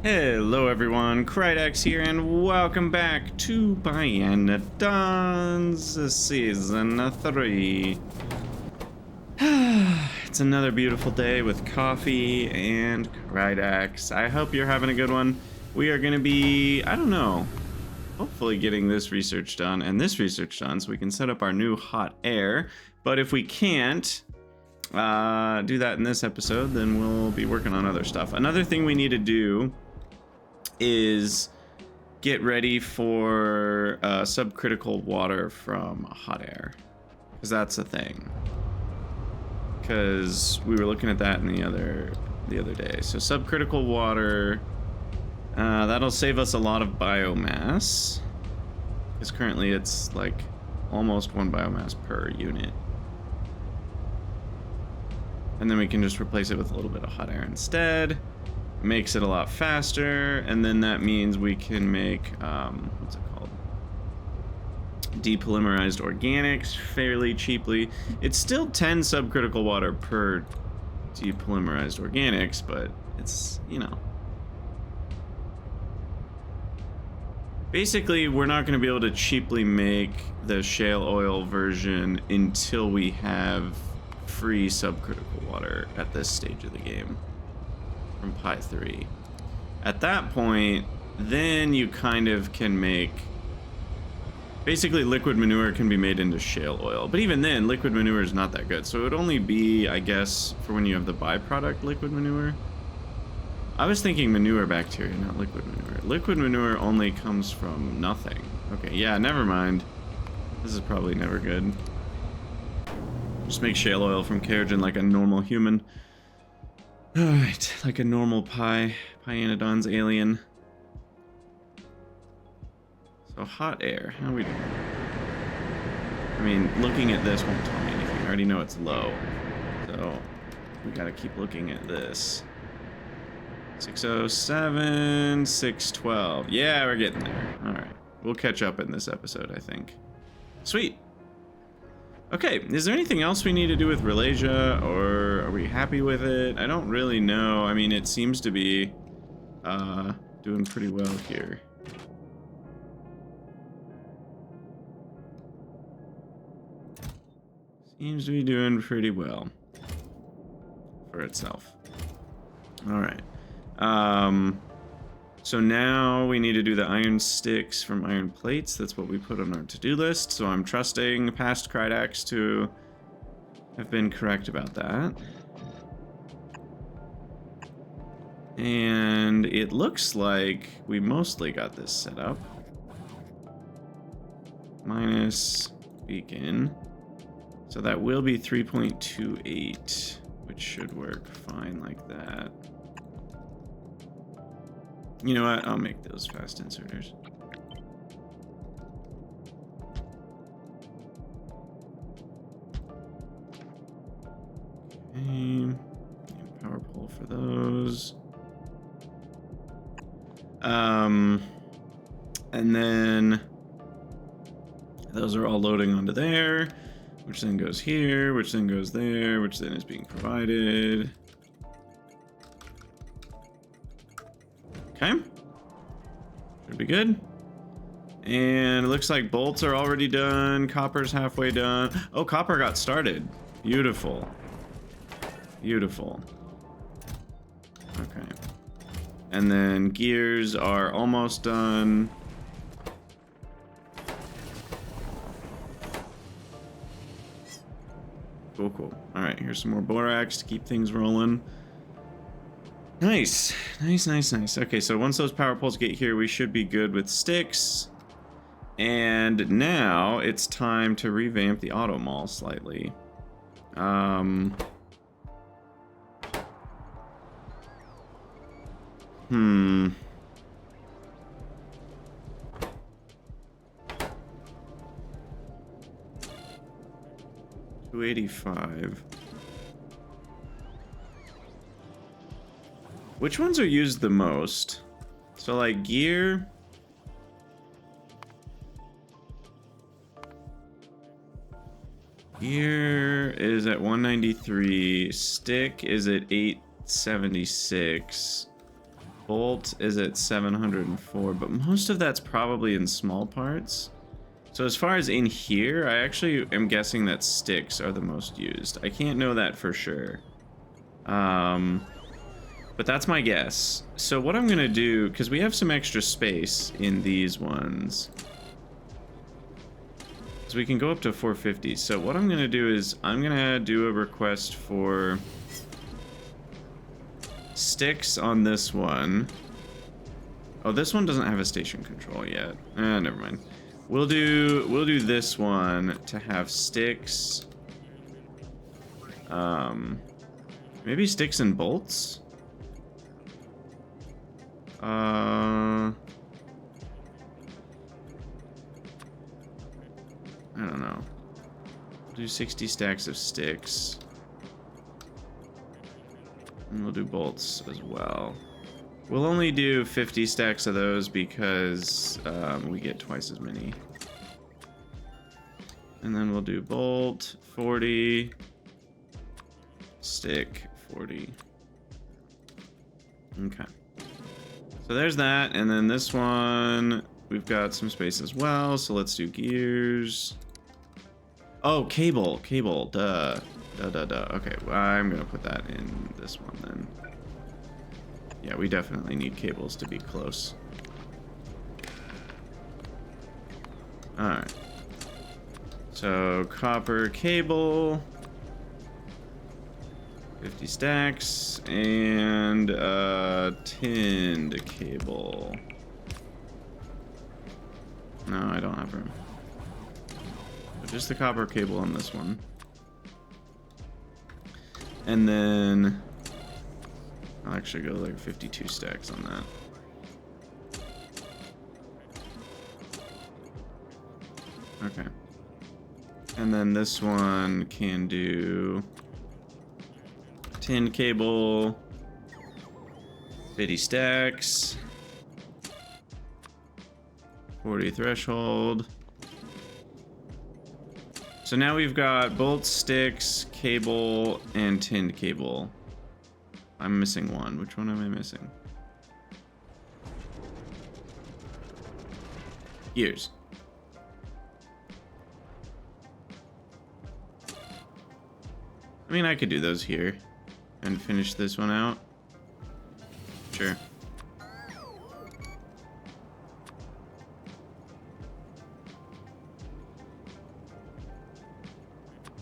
Hello everyone, Krydex here, and welcome back to pYanodon's Season 3. It's another beautiful day with coffee and Krydex. I hope you're having a good one. We are going to be, I don't know, hopefully getting this research done and this research done so we can set up our new hot air. But if we can't do that in this episode, then we'll be working on other stuff. Another thing we need to do is get ready for subcritical water from hot air, because that's a thing. Because we were looking at that in the other day. So subcritical water, that'll save us a lot of biomass, because currently it's like almost 1 biomass per unit. And then we can just replace it with a little bit of hot air instead. Makes it a lot faster, and then that means we can make what's it called, depolymerized organics fairly cheaply. It's still 10 subcritical water per depolymerized organics, but it's, you know, basically we're not going to be able to cheaply make the shale oil version until we have free subcritical water at this stage of the game from Pi 3. At that point, then you kind of can make, basically liquid manure can be made into shale oil, but even then liquid manure is not that good, so it would only be, I guess, for when you have the byproduct liquid manure. I was thinking manure bacteria, not liquid manure. Liquid manure only comes from nothing. Okay, yeah, never mind. This is probably never good. Just make shale oil from keratin like a normal human. Alright, like a normal pyanodon's alien. So hot air, how are we doing? I mean, looking at this won't tell me anything. I already know it's low. So we gotta keep looking at this. 607, 612. Yeah, we're getting there. Alright. We'll catch up in this episode, I think. Sweet. Okay, is there anything else we need to do with Malaysia, or are we happy with it? I don't really know. I mean, it seems to be doing pretty well here. Seems to be doing pretty well for itself. All right. So now we need to do the iron sticks from iron plates. That's what we put on our to-do list. So I'm trusting past Krydex to have been correct about that. And it looks like we mostly got this set up. Minus beacon. So that will be 3.28, which should work fine like that. You know what? I'll make those fast inserters. Okay. Power pole for those. And then those are all loading onto there, which then goes here, which then goes there, which then is being provided. Okay, should be good. And it looks like bolts are already done. Copper's halfway done. Oh, copper got started. Beautiful. Beautiful. Okay. And then gears are almost done. Cool, cool. All right, here's some more borax to keep things rolling. Nice, nice, nice, nice. Okay, so once those power poles get here, we should be good with sticks. And now it's time to revamp the Automall slightly. 285. Which ones are used the most? So like gear. Gear is at 193. Stick is at 876. Bolt is at 704, but most of that's probably in small parts. So as far as in here, I actually am guessing that sticks are the most used. I can't know that for sure. But that's my guess. So what I'm gonna do, because we have some extra space in these ones, so we can go up to 450. So what I'm gonna do is I'm gonna do a request for sticks on this one. Oh, this one doesn't have a station control yet. Never mind. We'll do this one to have sticks. Maybe sticks and bolts. I don't know. We'll do 60 stacks of sticks. And we'll do bolts as well. We'll only do 50 stacks of those because we get twice as many. And then we'll do bolt 40, stick 40. Okay. So there's that, and then this one, we've got some space as well, so let's do gears. Oh, cable, duh. Okay, well, I'm gonna put that in this one then. Yeah, we definitely need cables to be close. Alright. So, copper cable. 50 stacks. And, tinned cable. No, I don't have room. But just the copper cable on this one. And then I'll actually go like 52 stacks on that. Okay. And then this one can do tin cable, 50 stacks, 40 threshold. So now we've got bolts, sticks, cable, and tinned cable. I'm missing one. Which one am I missing? Gears. I mean, I could do those here and finish this one out. Sure.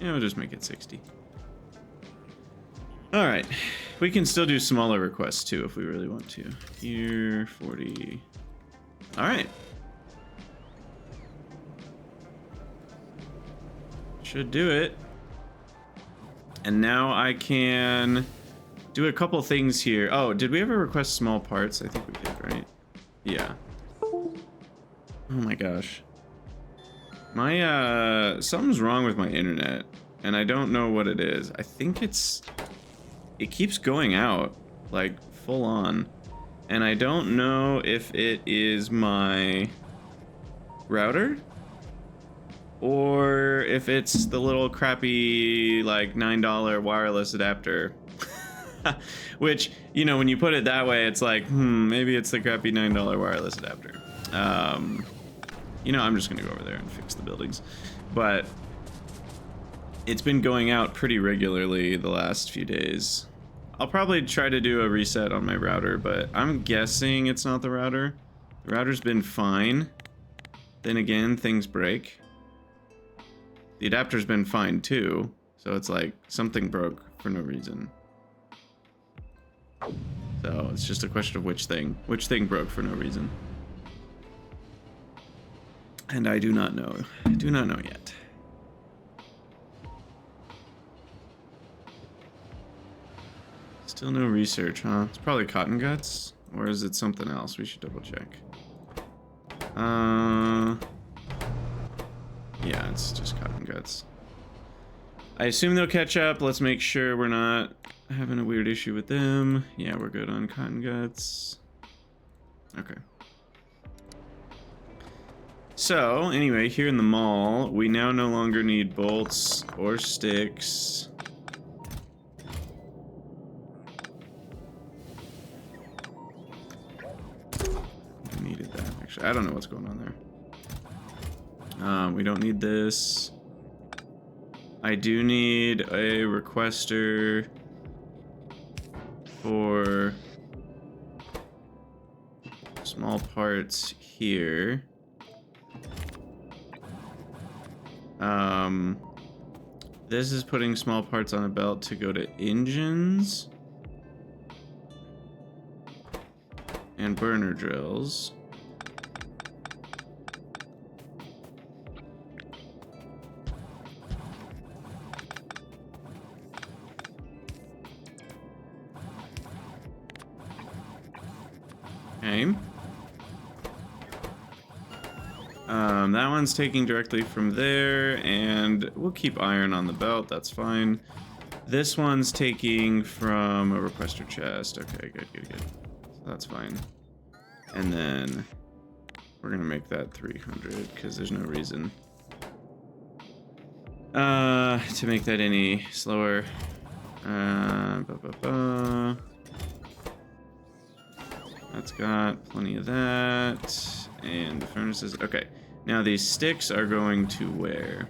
Yeah, we'll just make it 60. All right, we can still do smaller requests too if we really want to. Here, 40. All right. Should do it. And now I can do a couple things here. Oh, did we ever request small parts? I think we did, right? Yeah. Oh my gosh. My, something's wrong with my internet, and I don't know what it is. I think it keeps going out, like, full on. And I don't know if it is my router, or if it's the little crappy, like, $9 wireless adapter. Which, you know, when you put it that way, it's like, maybe it's the crappy $9 wireless adapter. You know, I'm just gonna go over there and fix the buildings. But it's been going out pretty regularly the last few days. I'll probably try to do a reset on my router, but I'm guessing it's not the router. The router's been fine. Then again, things break. The adapter's been fine too, so it's like something broke for no reason. So it's just a question of which thing broke for no reason. And I do not know. I do not know yet. Still no research, huh? It's probably cotton guts, or is it something else? We should double check. Yeah, it's just cotton guts. I assume they'll catch up. Let's make sure we're not having a weird issue with them. Yeah, we're good on cotton guts. Okay. So, anyway, here in the mall, we now no longer need bolts or sticks. Actually, I don't know what's going on there. We don't need this. I do need a requester for small parts here. This is putting small parts on a belt to go to engines and burner drills. Okay. That one's taking directly from there, and we'll keep iron on the belt, that's fine. This one's taking from a requester chest. Okay, good. So that's fine. And then we're gonna make that 300, because there's no reason to make that any slower. That's got plenty of that. And the furnaces. Okay. Now these sticks are going to where?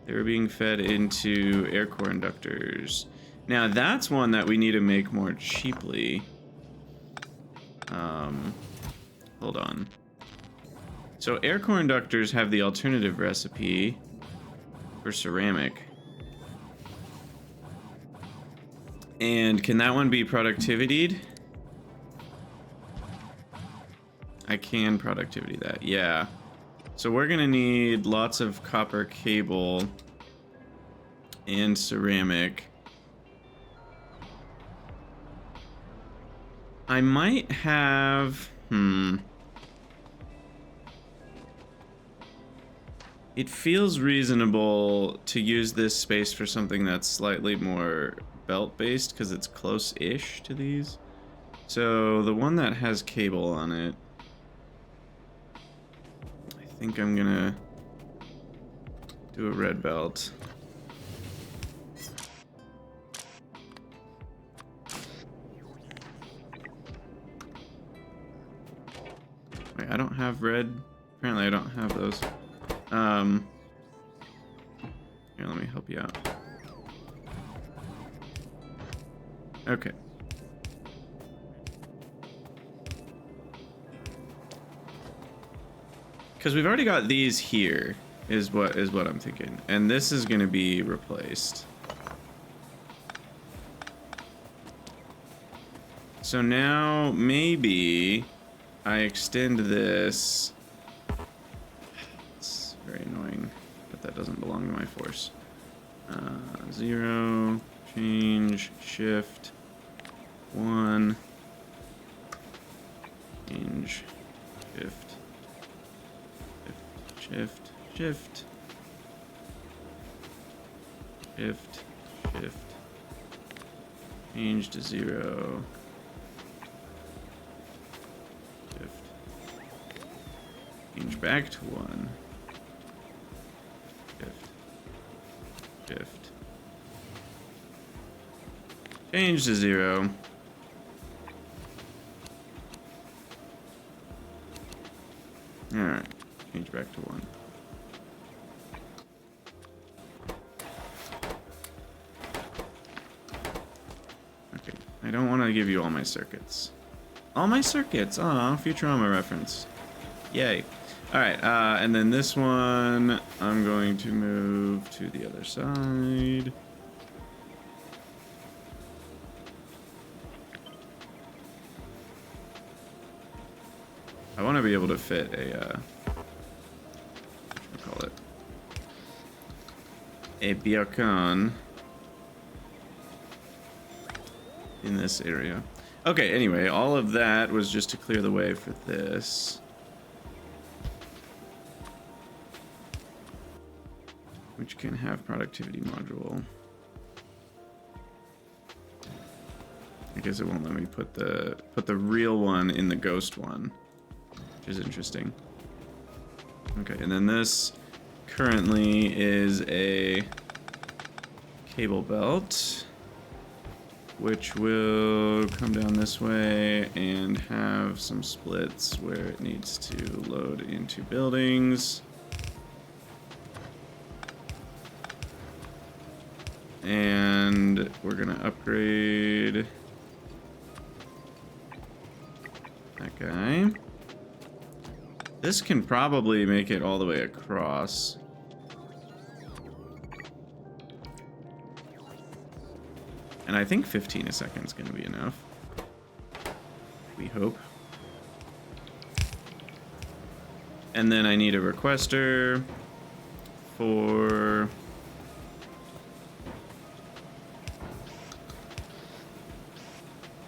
They're being fed into air core inductors. Now that's one that we need to make more cheaply. Hold on. So air core inductors have the alternative recipe for ceramic. And can that one be productivity'd? I can productivity that, yeah. So we're gonna need lots of copper cable and ceramic. I might have, It feels reasonable to use this space for something that's slightly more belt-based because it's close-ish to these. So the one that has cable on it, I think I'm gonna do a red belt. Wait, I don't have red. Apparently I don't have those. Here, let me help you out. Okay. Because we've already got these here, is what I'm thinking. And this is going to be replaced. So now maybe I extend this. It's very annoying, but that doesn't belong to my force. 0, change, shift, 1, change, shift, shift, shift, shift, shift, change to 0, shift, change back to 1, shift, shift, change to 0. Alright, change back to 1. Okay, I don't want to give you all my circuits. All my circuits! Aw, Futurama reference. Yay. Alright, and then this one, I'm going to move to the other side. I want to be able to fit a, what call it? A beacon in this area. Okay, anyway, all of that was just to clear the way for this. Which can have productivity module. I guess it won't let me put the real one in the ghost one. Which is interesting. Okay, and then this currently is a cable belt. which will come down this way and have some splits where it needs to load into buildings. And we're gonna upgrade that guy. This can probably make it all the way across. And I think 15 a second is going to be enough. We hope. And then I need a requester for...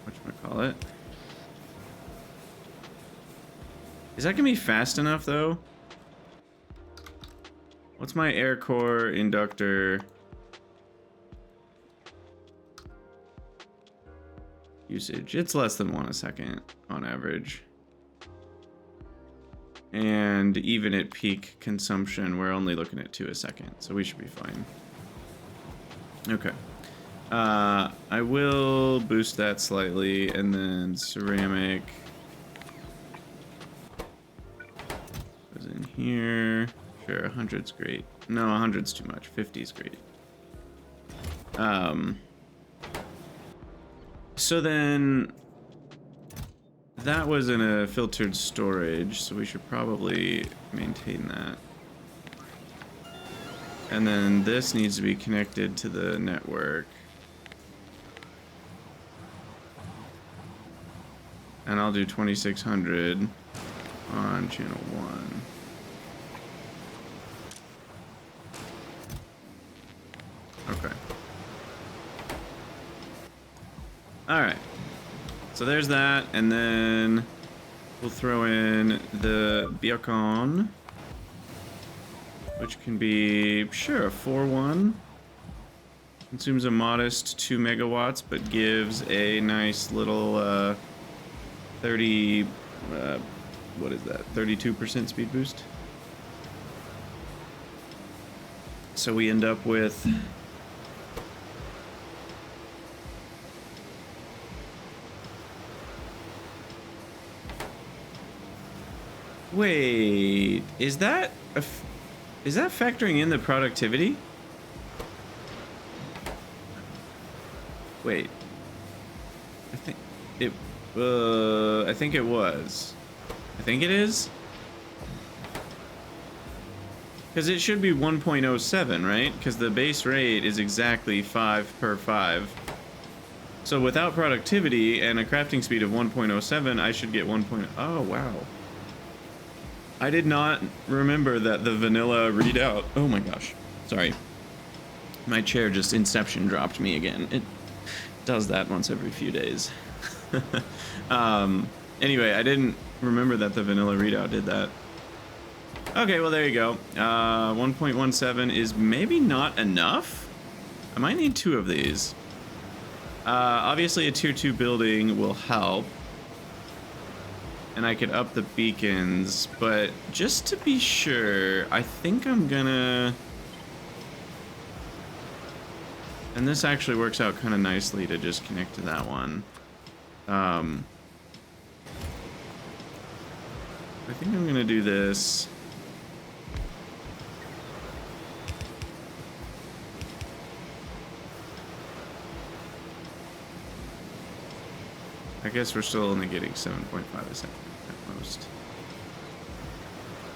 whatchamacallit? Is that going to be fast enough, though? What's my air core inductor... usage? It's less than 1 a second on average. And even at peak consumption, we're only looking at 2 a second, so we should be fine. Okay. I will boost that slightly, and then ceramic goes in here. Sure, 100's great. No, 100's too much. 50's great. So then, that was in a filtered storage, so we should probably maintain that. And then this needs to be connected to the network. And I'll do 2600 on channel 1. Okay. Alright, so there's that, and then we'll throw in the beacon, which can be, sure, a 4-1. Consumes a modest 2 megawatts, but gives a nice little 30, what is that, 32% speed boost. So we end up with... Wait, is that factoring in the productivity? Wait, I think it was. I think it is. Because it should be 1.07, right? Because the base rate is exactly 5 per 5. So without productivity and a crafting speed of 1.07, I should get 1. Oh wow. I did not remember that the vanilla readout... Oh my gosh. Sorry. My chair just inception dropped me again. It does that once every few days. Anyway, I didn't remember that the vanilla readout did that. Okay, well there you go. 1.17 is maybe not enough. I might need 2 of these. Obviously a tier 2 building will help. And I could up the beacons, but just to be sure, I think I'm gonna... And this actually works out kind of nicely to just connect to that one. I think I'm gonna do this. I guess we're still only getting 7.5 a second at most.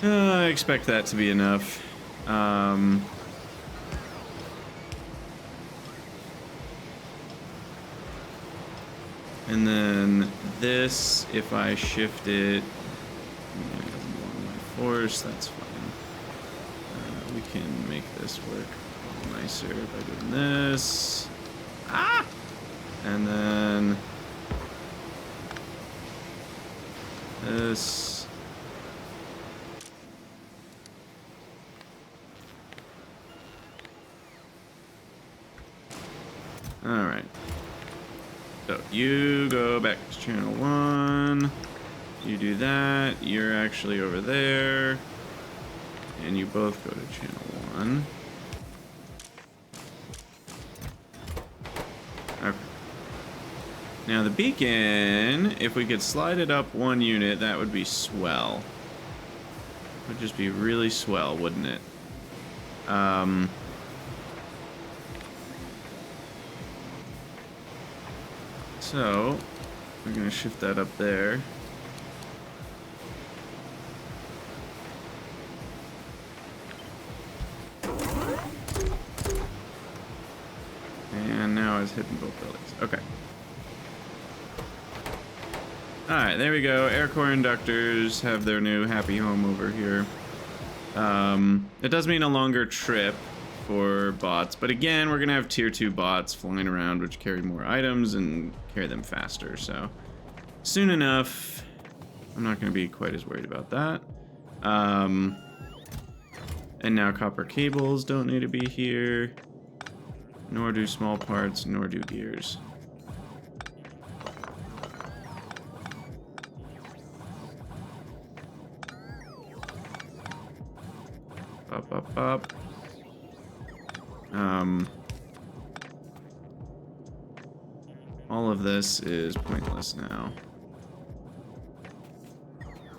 I expect that to be enough. And then this, if I shift it along my force, that's fine. We can make this work a little nicer by doing this. Ah! And then this. All right. So you go back to channel 1. You do that. You're actually over there. And you both go to channel 1. Okay. Now the beacon, if we could slide it up 1 unit, that would be swell. Would just be really swell, wouldn't it? So we're gonna shift that up there. And now it's hitting both buildings. Okay. Alright, there we go. Air core inductors have their new happy home over here. It does mean a longer trip for bots, but again, we're gonna have tier 2 bots flying around which carry more items and carry them faster, so soon enough I'm not gonna be quite as worried about that. And now copper cables don't need to be here, nor do small parts, nor do gears. Up. All of this is pointless now.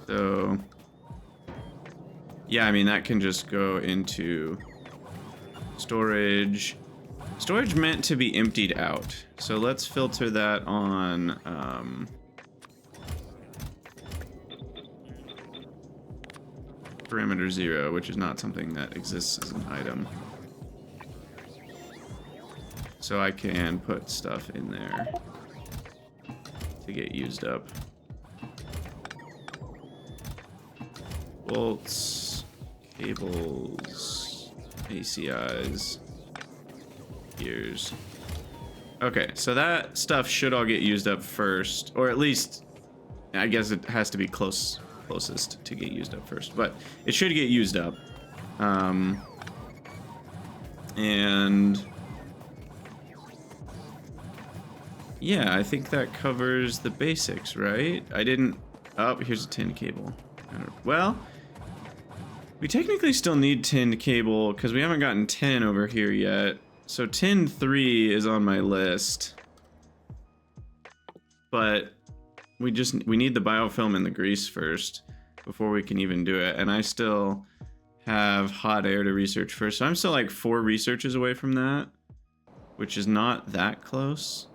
So, yeah, I mean, that can just go into storage. Storage meant to be emptied out. So let's filter that on, parameter 0, which is not something that exists as an item. So I can put stuff in there to get used up. Bolts, cables, ACIs, gears. Okay, so that stuff should all get used up first, or at least, I guess it has to be closest to get used up first, but it should get used up. And yeah, I think that covers the basics, right? I didn't... Oh, here's a tin cable. Well, we technically still need tin cable because we haven't gotten tin over here yet. So tin 3 is on my list, but we need the biofilm and the grease first before we can even do it. And I still have hot air to research first. So I'm still like 4 researches away from that, which is not that close.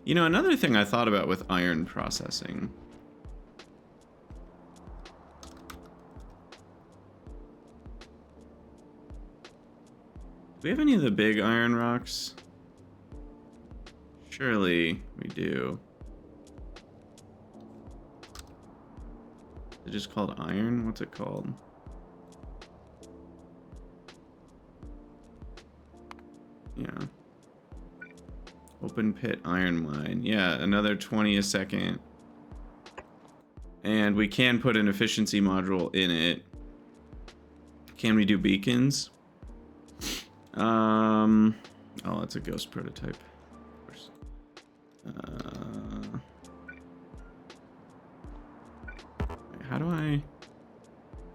You know, another thing I thought about with iron processing. Do we have any of the big iron rocks? Surely we do. Is it just called iron? What's it called? Yeah. Open pit iron mine. Yeah, another 20 a second. And we can put an efficiency module in it. Can we do beacons? Oh, it's a ghost prototype. Of course. How do I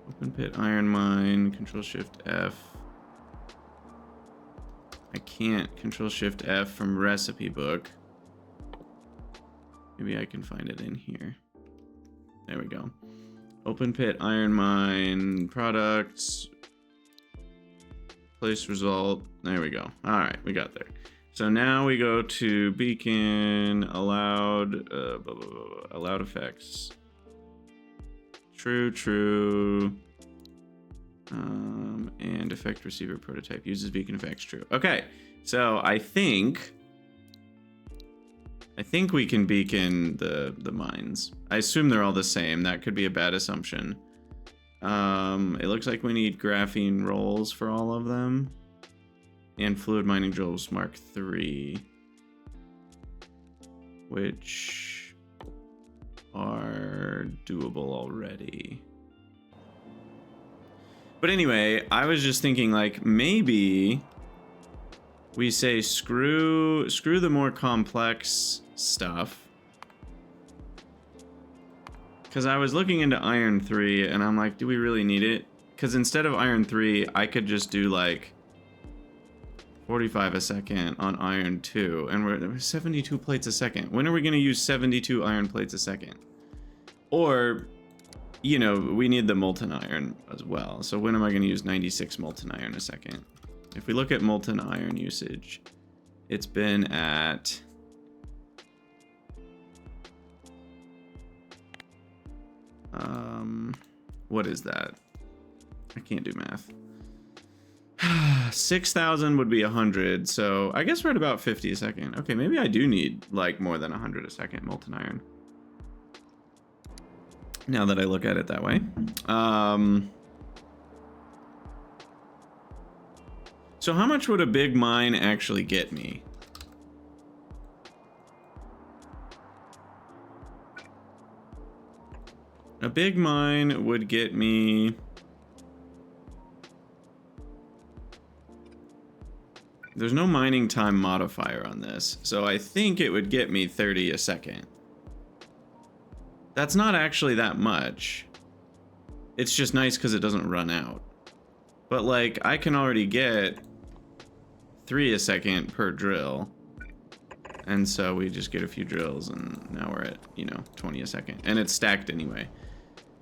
open pit iron mine, control shift F? I can't control shift F from recipe book. Maybe I can find it in here. There we go. Open pit iron mine products. Place result. There we go. All right, we got there. So now we go to beacon, allowed, allowed effects. True. And effect receiver prototype uses beacon effects. True. Okay, so I think we can beacon the mines. I assume they're all the same. That could be a bad assumption. It looks like we need graphene rolls for all of them, and fluid mining drills Mark III, which are doable already. But anyway, I was just thinking, like, maybe we say screw the more complex stuff. Because I was looking into iron 3 and I'm like, do we really need it? Because instead of iron 3, I could just do like 45 a second on iron 2, and we're 72 plates a second. When are we going to use 72 iron plates a second? Or, you know, we need the molten iron as well. So when am I going to use 96 molten iron a second? If we look at molten iron usage, it's been at... what is that? I can't do math. 6,000 would be 100, so I guess we're at about 50 a second. Okay, maybe I do need like more than 100 a second molten iron. Now that I look at it that way. So how much would a big mine actually get me? A big mine would get me... There's no mining time modifier on this, so I think it would get me 30 a second. That's not actually that much. It's just nice because it doesn't run out. But like, I can already get 3 a second per drill. And so we just get a few drills and now we're at, you know, 20 a second. And it's stacked anyway.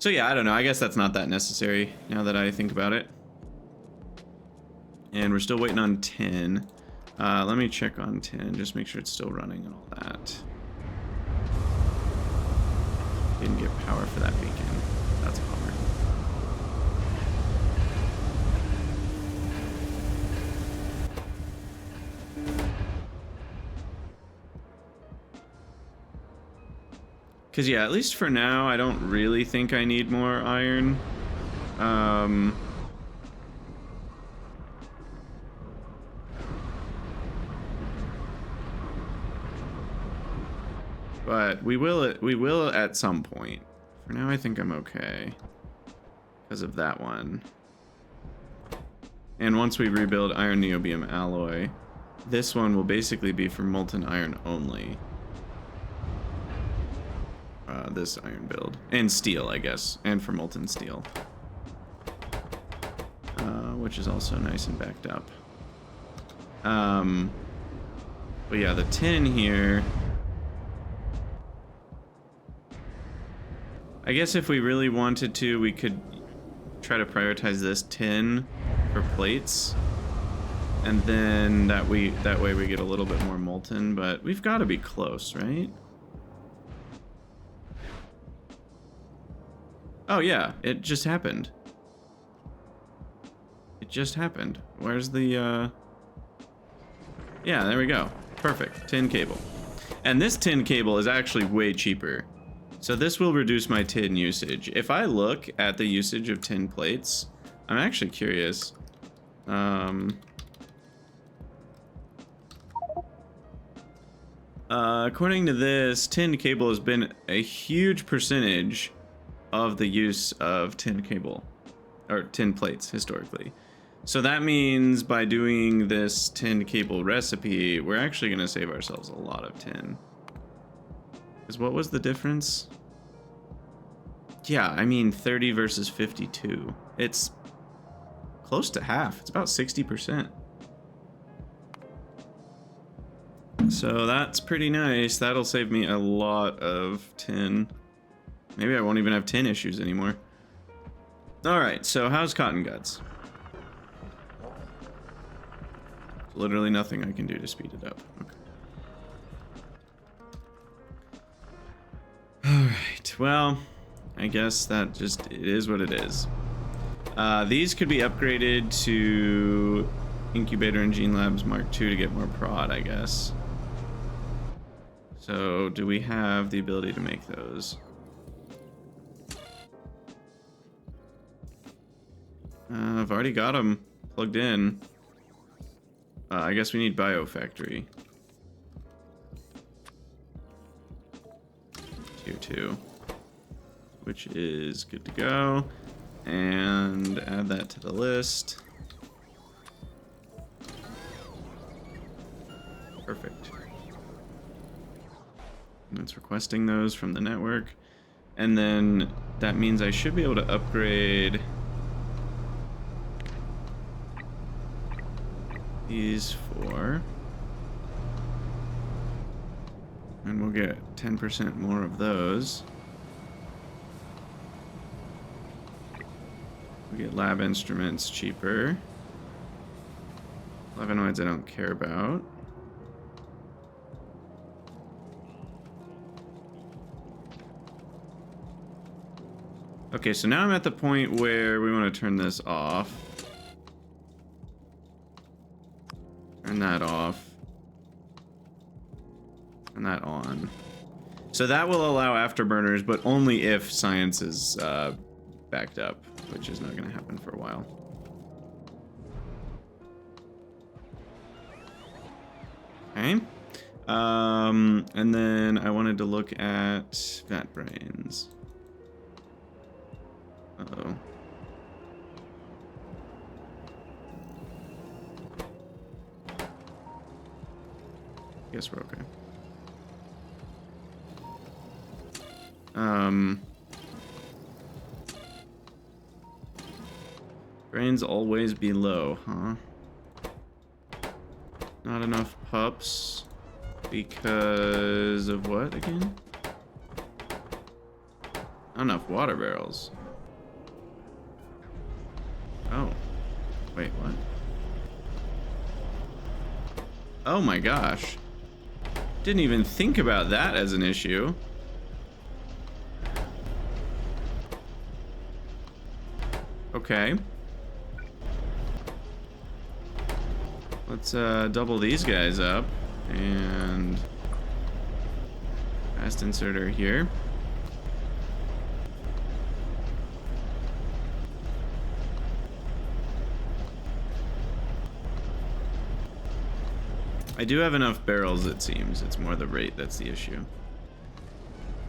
So yeah, I don't know. I guess that's not that necessary now that I think about it. And we're still waiting on 10. Let me check on 10, just make sure it's still running and all that. Didn't get power for that beacon. That's a bummer. Because yeah, at least for now, I don't really think I need more iron. But we will at some point. For now, I think I'm okay because of that one. And once we rebuild iron niobium alloy, this one will basically be for molten iron only. This iron build and steel, I guess, and for molten steel, which is also nice and backed up. But yeah, the tin here. I guess if we really wanted to, we could try to prioritize this tin for plates, and then that way we get a little bit more molten. But we've got to be close, right? Oh yeah, it just happened. It just happened. Where's the yeah, there we go. Perfect. Tin cable. And this tin cable is actually way cheaper. So this will reduce my tin usage. If I look at the usage of tin plates, I'm actually curious. According to this, tin cable has been a huge percentage of the use of tin cable, or tin plates historically. So that means by doing this tin cable recipe, we're actually going to save ourselves a lot of tin. Because what was the difference? Yeah, I mean 30 versus 52. It's close to half. It's about 60%. So that's pretty nice. That'll save me a lot of tin. Maybe I won't even have tin issues anymore. Alright, so how's Cotton Guts? Literally nothing I can do to speed it up. Okay. Alright, well, I guess that just, it is what it is. These could be upgraded to Incubator and Gene Labs Mark II to get more prod, I guess. So, do we have the ability to make those? I've already got them plugged in. I guess we need Factory. Tier 2. Which is good to go. And add that to the list. Perfect. And it's requesting those from the network. And then that means I should be able to upgrade these 4. And we'll get 10% more of those. We get lab instruments cheaper. Flavonoids I don't care about. Okay, so now I'm at the point where we want to turn this off. Turn that off. Turn that on. So that will allow afterburners, but only if science is backed up, which is not going to happen for a while. Okay. And then I wanted to look at vat brains. Uh-oh. Guess we're okay. Brains always be low, huh? Not enough pups because of what again? Not enough water barrels. Oh. Wait, what? Oh my gosh. Didn't even think about that as an issue. Okay. Let's double these guys up and fast inserter here. I do have enough barrels, it seems. It's more the rate that's the issue.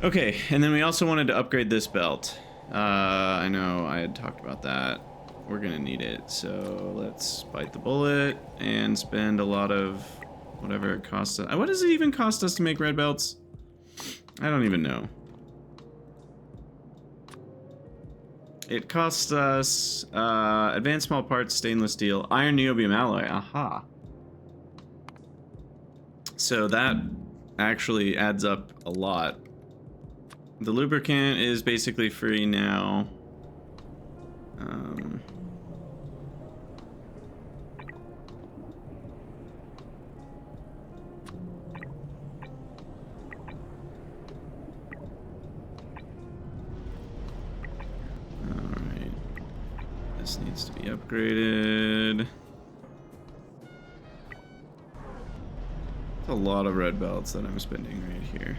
Okay, and then we also wanted to upgrade this belt. I know I had talked about that. We're gonna need it, so let's bite the bullet and spend a lot of whatever it costs us. What does it even cost us to make red belts? I don't even know. It costs us advanced small parts, stainless steel, iron niobium alloy. Aha. So that actually adds up a lot. The lubricant is basically free now. Alright. This needs to be upgraded. A lot of red belts that I'm spending right here.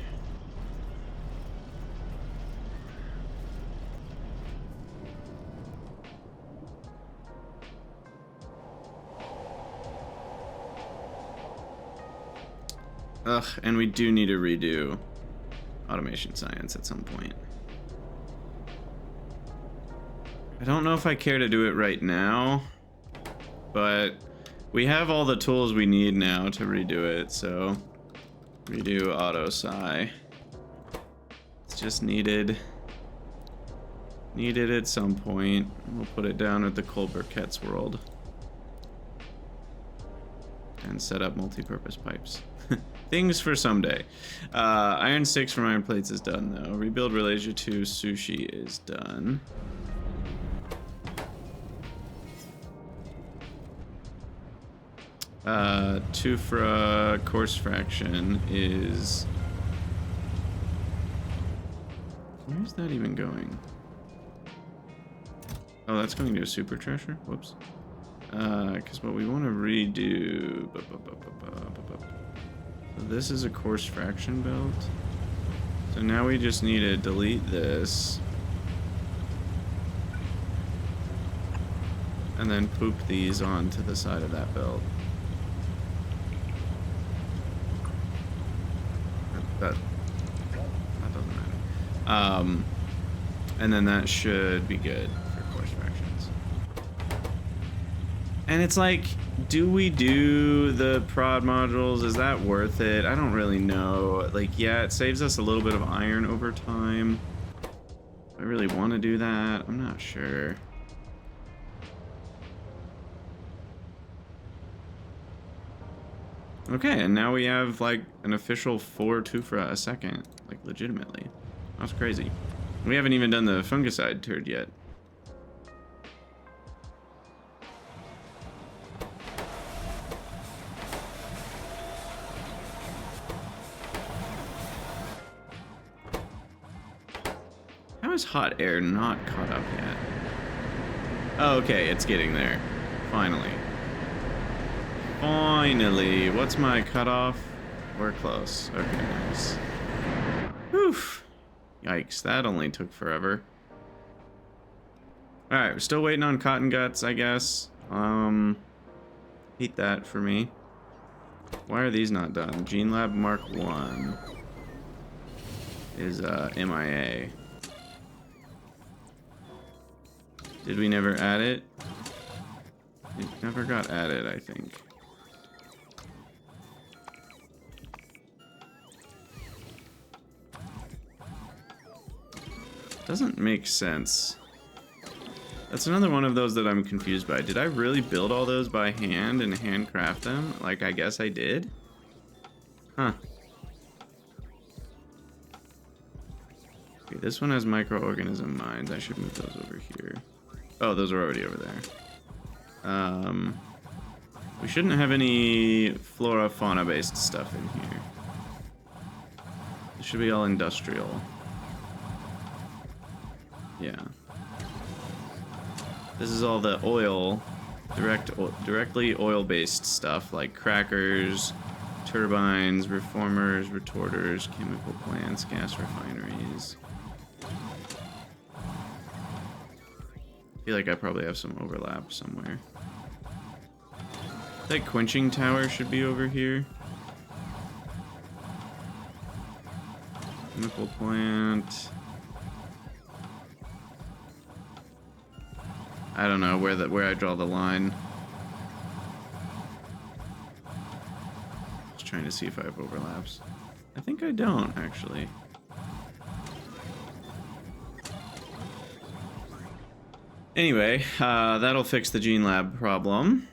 Ugh, and we do need to redo automation science at some point. I don't know if I care to do it right now, but we have all the tools we need now to redo it, so redo auto sci. It's just needed at some point. We'll put it down at the Colbert-Ketz world and set up multi-purpose pipes. Things for someday. Iron 6 from iron plates is done though. Rebuild Relasia 2 sushi is done. Tufra course fraction is... Where's that even going? Oh, that's going to a super treasure? Whoops. Because what we want to redo... So this is a course fraction belt. So now we just need to delete this. And then poop these onto the side of that belt. That doesn't matter. And then that should be good for course fractions. And it's like, do we do the prod modules? Is that worth it? I don't really know. Like, yeah, it saves us a little bit of iron over time. Do I really want to do that? I'm not sure. Okay, and now we have like an official 4 2 a second, like legitimately. That's crazy. We haven't even done the fungicide turd yet. How is hot air not caught up yet? Oh, okay, it's getting there. Finally. Finally. What's my cutoff? We're close. Okay, nice. Whew. Yikes, that only took forever. Alright, we're still waiting on cotton guts, I guess. Hate that for me. Why are these not done? Gene Lab Mark 1 is MIA. Did we never add it? It never got added, I think. Doesn't make sense. That's another one of those that I'm confused by. Did I really build all those by hand and handcraft them? Like, I guess I did? Huh. Okay, this one has microorganism mines. I should move those over here. Oh, those are already over there. We shouldn't have any flora fauna based stuff in here. It should be all industrial. Yeah. This is all the oil, directly oil-based stuff like crackers, turbines, reformers, retorters, chemical plants, gas refineries. I feel like I probably have some overlap somewhere. That quenching tower should be over here. Chemical plant. I don't know where I draw the line. Just trying to see if I have overlaps. I think I don't, actually. Anyway, that'll fix the gene lab problem.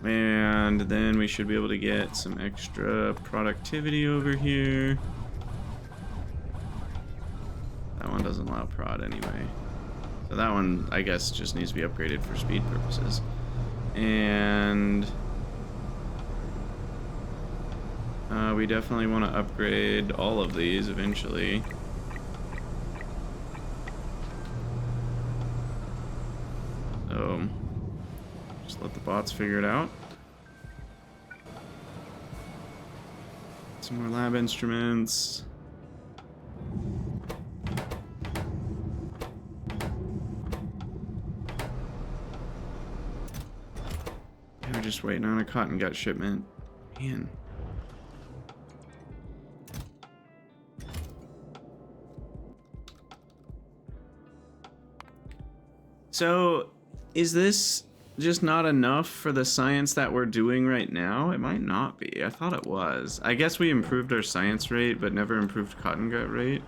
And then we should be able to get some extra productivity over here. That one doesn't allow prod anyway. So that one, I guess, just needs to be upgraded for speed purposes. And we definitely want to upgrade all of these eventually. So just let the bots figure it out. Some more lab instruments. We're just waiting on a cotton gut shipment. Man. So, is this just not enough for the science that we're doing right now? It might not be. I thought it was. I guess we improved our science rate, but never improved cotton gut rate.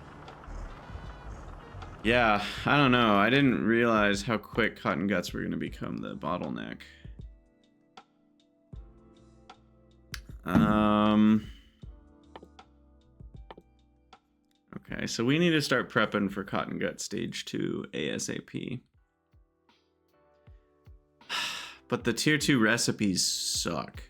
Yeah, I don't know. I didn't realize how quick cotton guts were going to become the bottleneck. Okay, so we need to start prepping for cotton gut stage 2 ASAP. But the tier 2 recipes suck.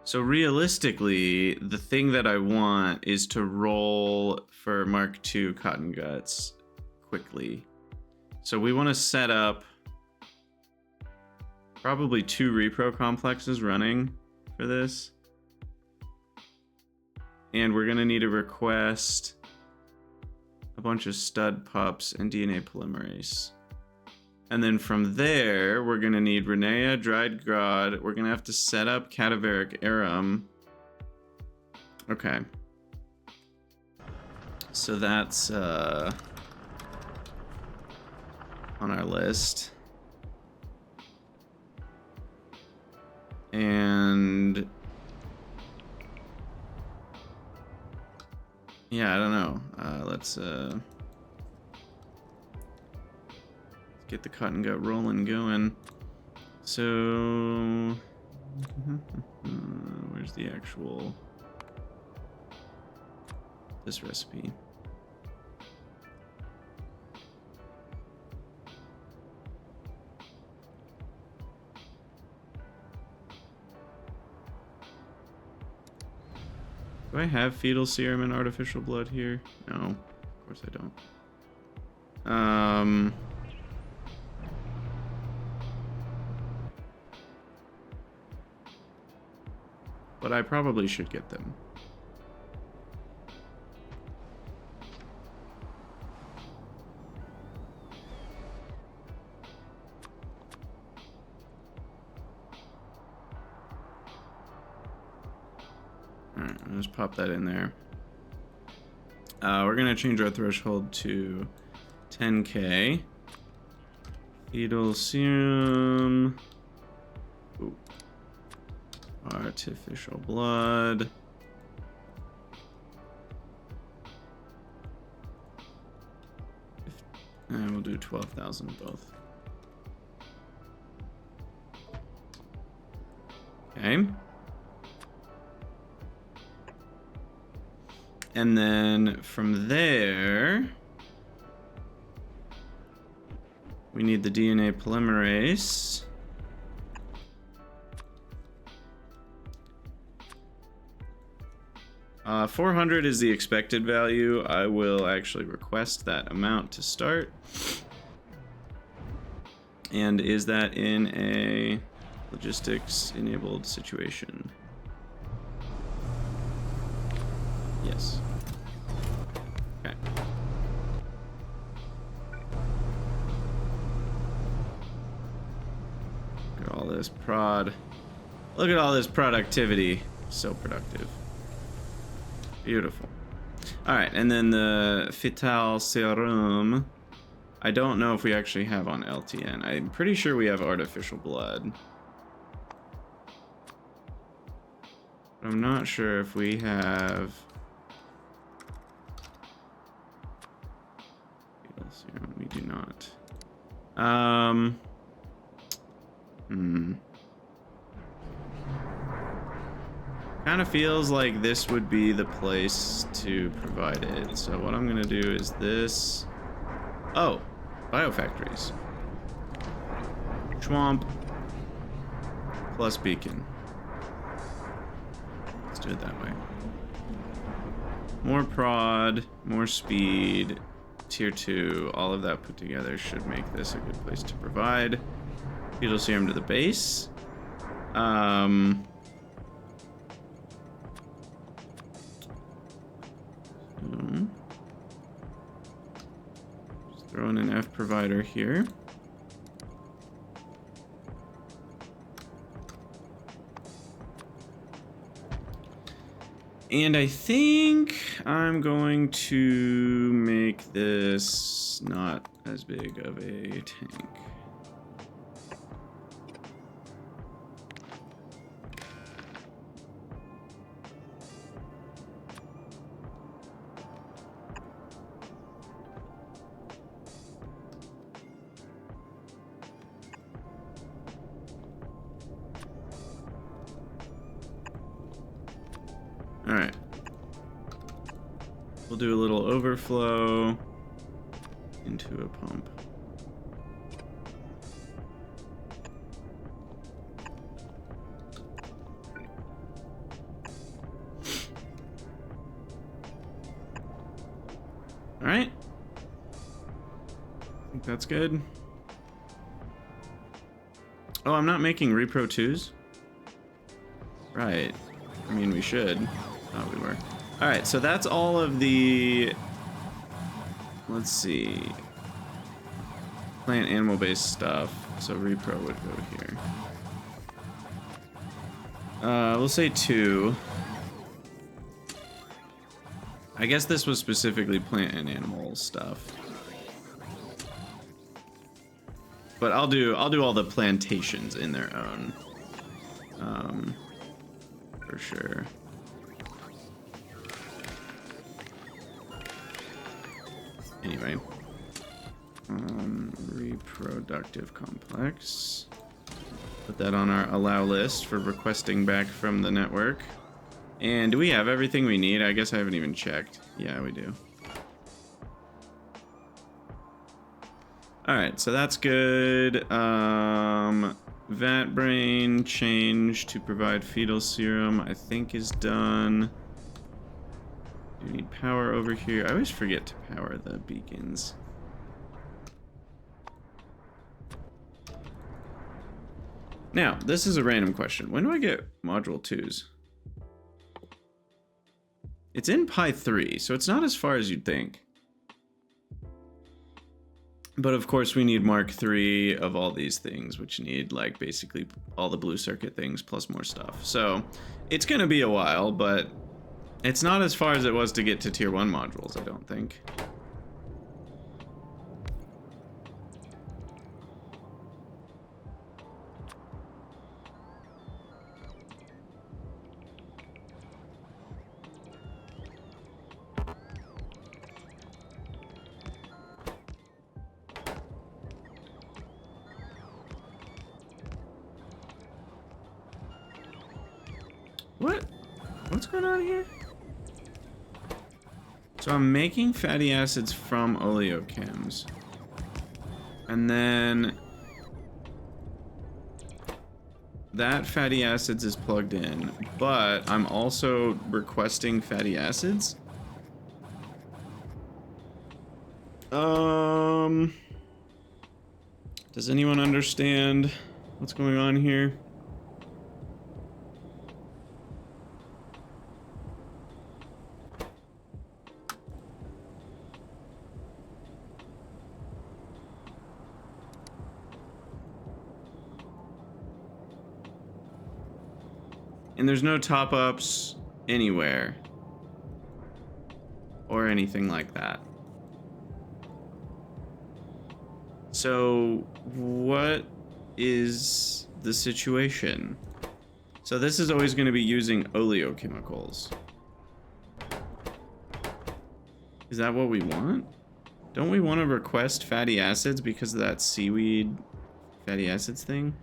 So realistically, the thing that I want is to roll for Mark II cotton guts quickly. So we want to set up probably 2 repro complexes running for this. And we're gonna need to request a bunch of stud pups and DNA polymerase. And then from there, we're gonna need Renea, dried grod. We're gonna have to set up Cadaveric Arum. Okay. So that's on our list. And yeah, I don't know. Let's get the cotton gut rolling going. So Where's the actual... this recipe? Do I have fetal serum and artificial blood here? No, of course I don't. But I probably should get them. Alright, I'll just pop that in there. We're gonna change our threshold to 10k. Fetal serum. Ooh. Artificial blood. And we'll do 12,000 both. Okay. And then from there, we need the DNA polymerase. Uh, 400 is the expected value. I will actually request that amount to start. And is that in a logistics enabled situation? Yes. Okay. Look at all this prod. Look at all this productivity. So productive. Beautiful. Alright, and then the fetal serum. I don't know if we actually have on LTN. I'm pretty sure we have artificial blood. But I'm not sure if we have... fetal serum. We do not. Kind of feels like this would be the place to provide it. So what I'm gonna do is this. Oh, biofactories. Schwamp plus beacon. Let's do it that way. More prod, more speed, tier 2, all of that put together should make this a good place to provide. Fetal serum to the base. Just throw in an F provider here. And I think I'm going to make this not as big of a tank. Alright. We'll do a little overflow into a pump. Alright. I think that's good. Oh, I'm not making Repro 2s? Right. I mean, we should. Thought we were. Alright, so that's all of the... let's see. Plant animal-based stuff. So repro would go here. We'll say 2. I guess this was specifically plant and animal stuff. But I'll do all the plantations in their own. For sure. Anyway, reproductive complex. Put that on our allow list for requesting back from the network. And do we have everything we need? I guess I haven't even checked. Yeah, we do. Alright, so that's good. Vat brain change to provide fetal serum, I think is done. Do we need power over here? I always forget to power the beacons. Now, this is a random question. When do I get module 2s? It's in Pi 3, so it's not as far as you'd think. But of course we need Mark 3 of all these things, which need like basically all the blue circuit things plus more stuff. So it's gonna be a while, but it's not as far as it was to get to tier 1 modules, I don't think. What's going on here? So I'm making fatty acids from oleochems. And then that fatty acids is plugged in, but I'm also requesting fatty acids. Does anyone understand what's going on here? And there's no top-ups anywhere. Or anything like that. So, what is the situation? So this is always going to be using oleochemicals. Is that what we want? Don't we want to request fatty acids because of that seaweed fatty acids thing?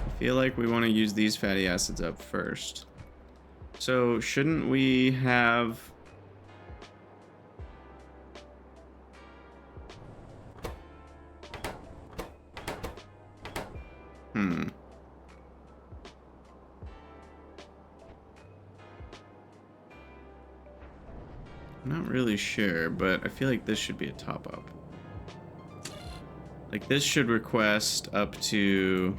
I feel like we want to use these fatty acids up first. So shouldn't we have... I'm not really sure, but I feel like this should be a top-up. Like this should request up to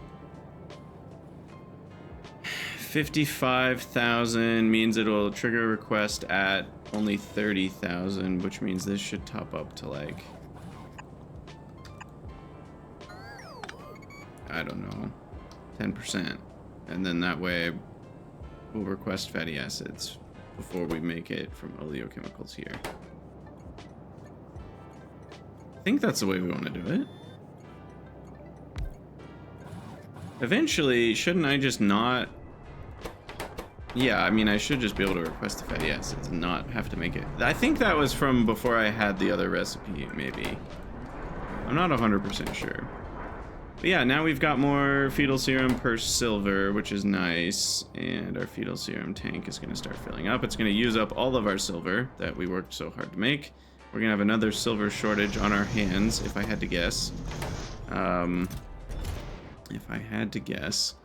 55,000 means it'll trigger a request at only 30,000, which means this should top up to like, I don't know, 10%. And then that way we'll request fatty acids before we make it from oleochemicals here. I think that's the way we want to do it. Eventually, shouldn't I just not... Yeah, I mean, I should just be able to request the fatty acids and not have to make it. I think that was from before I had the other recipe, maybe. I'm not 100% sure. But yeah, now we've got more fetal serum per silver, which is nice. And our fetal serum tank is going to start filling up. It's going to use up all of our silver that we worked so hard to make. We're going to have another silver shortage on our hands, if I had to guess. If I had to guess.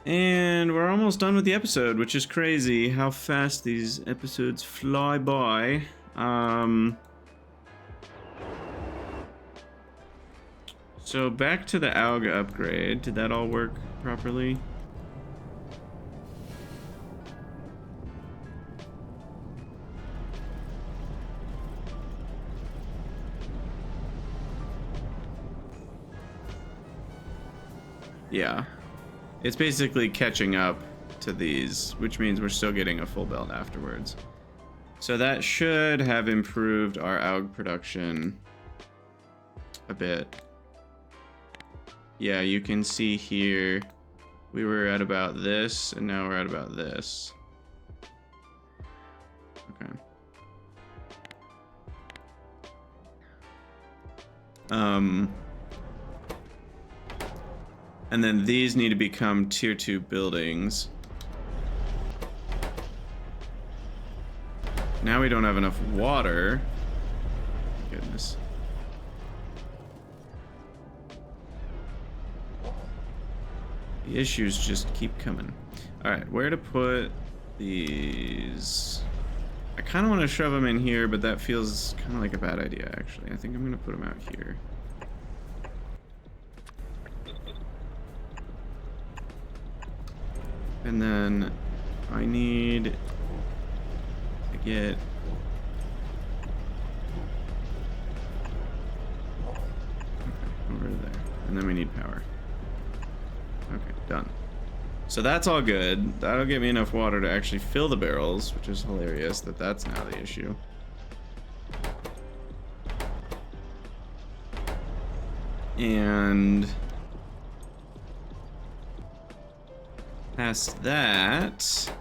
And we're almost done with the episode, which is crazy how fast these episodes fly by. So back to the alga upgrade. Did that all work properly? Yeah. It's basically catching up to these, which means we're still getting a full belt afterwards. So that should have improved our alg production a bit. yeah, you can see here, we were at about this, and now we're at about this. Okay. And then these need to become tier 2 buildings. Now we don't have enough water. Goodness. The issues just keep coming. Alright, where to put these? I kind of want to shove them in here, but that feels kind of like a bad idea, actually. I think I'm going to put them out here. And then I need to get... Okay, over there. And then we need power. Okay, done. So that's all good. That'll get me enough water to actually fill the barrels, which is hilarious that that's now the issue. And past that,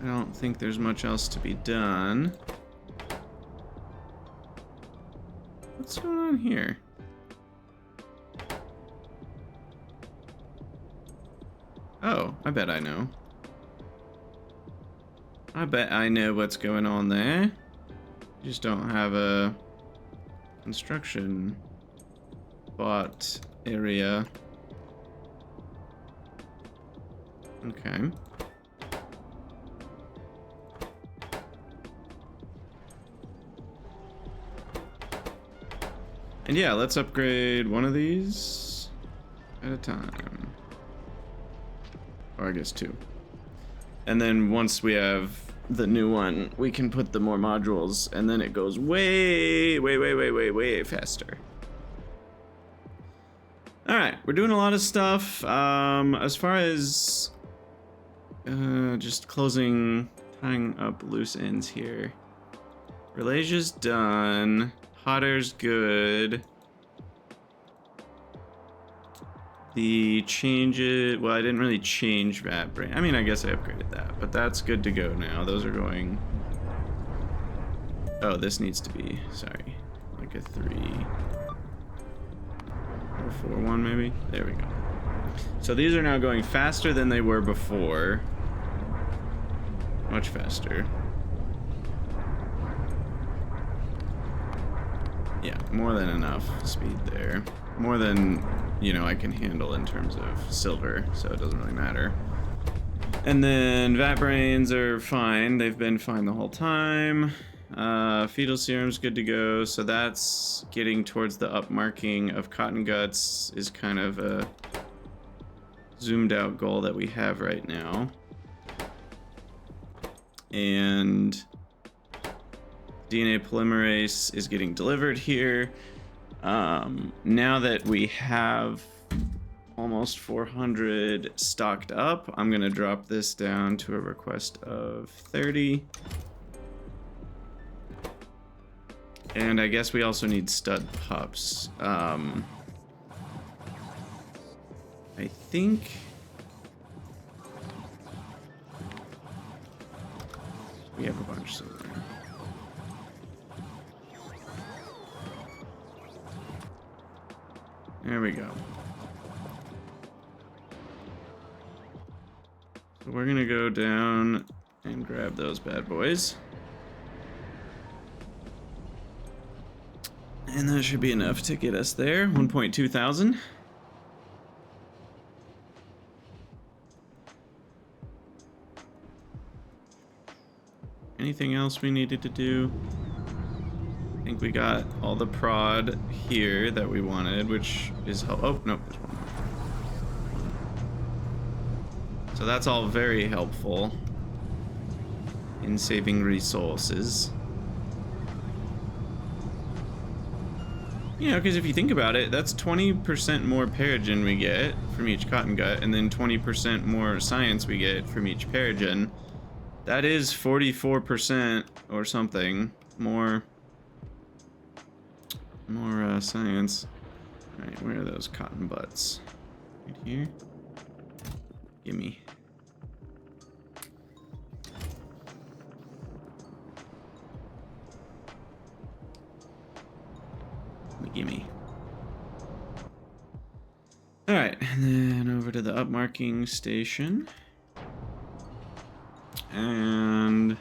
I don't think there's much else to be done. What's going on here? Oh, I bet I know. I bet I know what's going on there. Just don't have a construction bot area. Okay. And yeah, let's upgrade one of these at a time. Or I guess two. And then once we have the new one, we can put the more modules, and then it goes way faster. Alright, we're doing a lot of stuff. As far as just tying up loose ends here. Relasia's done. Hot air's good. The changes, well, I didn't really change that brain. I mean, I guess I upgraded that, but that's good to go now. Those are going. Oh, this needs to be, sorry, like a 3 or 4-1 maybe. There we go. So these are now going faster than they were before. Much faster. Yeah, more than enough speed there. More than, you know, I can handle in terms of silver, so it doesn't really matter. And then vat brains are fine. They've been fine the whole time. Fetal serum's good to go, so that's getting towards the up marking of cotton guts is kind of a zoomed out goal that we have right now. And DNA polymerase is getting delivered here. Now that we have almost 400 stocked up, I'm gonna drop this down to a request of 30. And I guess we also need stud pups. I think we have a bunch somewhere. There we go. So we're gonna go down and grab those bad boys. And that should be enough to get us there. 1.2 thousand. Anything else we needed to do? I think we got all the prod here that we wanted, which is, oh, nope, there's one more. So that's all very helpful in saving resources. You know, because if you think about it, that's 20% more paragen we get from each cotton gut, and then 20% more science we get from each paragen. That is 44% or something more More science. Alright, where are those cotton butts? Right here? Gimme. Gimme. Alright, and then over to the upmarking station. And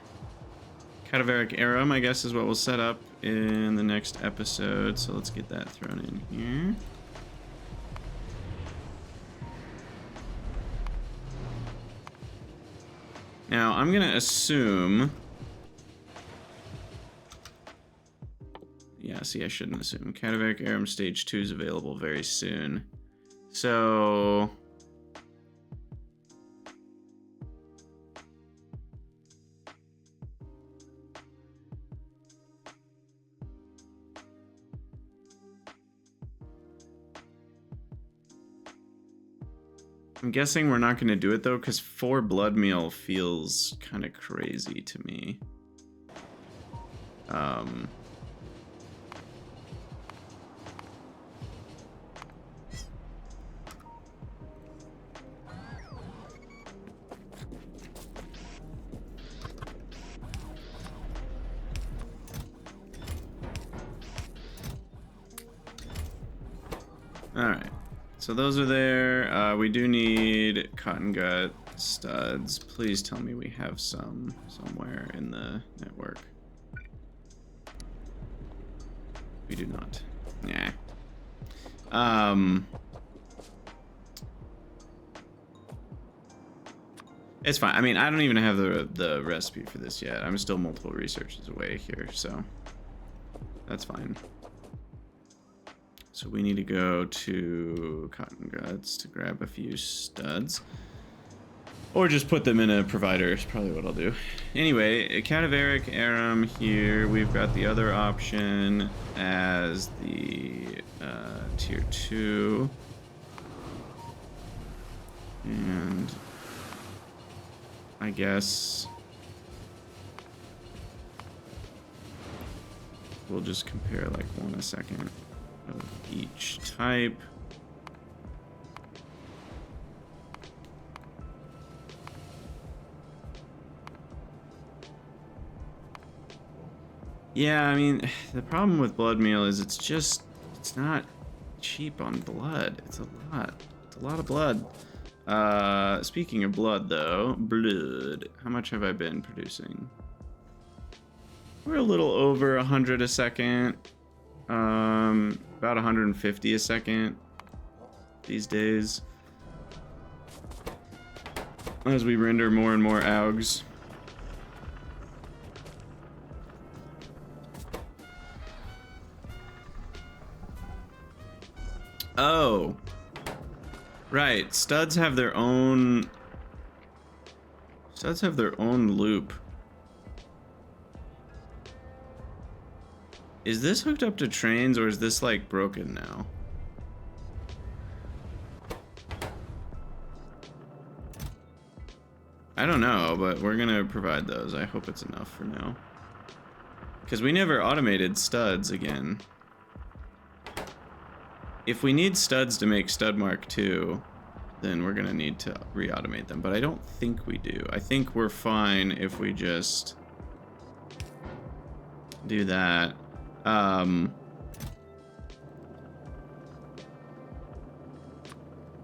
Cadaveric Arum, I guess, is what we'll set up in the next episode. So let's get that thrown in here. Now, I'm going to assume... Yeah, see, I shouldn't assume. Cadaveric Arum Stage 2 is available very soon. So... I'm guessing we're not going to do it, though, because 4 blood meal feels kind of crazy to me. Alright, so those are there. We do need cotton gut studs. Please tell me we have some somewhere in the network. We do not. Nah. It's fine. I mean, I don't even have the recipe for this yet. I'm still multiple researches away here, so that's fine. So we need to go to Cotton Guts to grab a few studs. Or just put them in a provider is probably what I'll do. Anyway, Cadaveric Arum here. We've got the other option as the tier 2. And I guess we'll just compare like 1 a second of each type. Yeah, I mean, the problem with blood meal is it's not cheap on blood. It's a lot of blood. Speaking of blood though, how much have I been producing? We're a little over 100 a second. About 150 a second these days as we render more and more AUGs. Oh, right. Studs have their own loop. Is this hooked up to trains or is this like broken now? I don't know, but we're gonna provide those. I hope it's enough for now. Because we never automated studs again. If we need studs to make Stud Mark 2, then we're gonna need to re-automate them, but I don't think we do. I think we're fine if we just do that.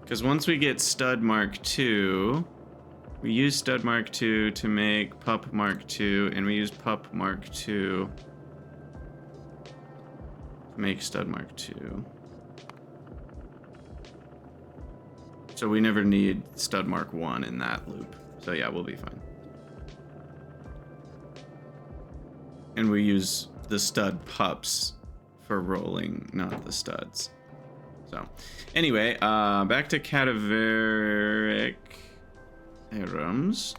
Because once we get Stud Mark 2, we use Stud Mark 2 to make Pup Mark 2, and we use Pup Mark 2 to make Stud Mark 2. So we never need Stud Mark 1 in that loop. So yeah, we'll be fine. And we use the stud pups for rolling, not the studs. So anyway, back to Cadaveric Arums.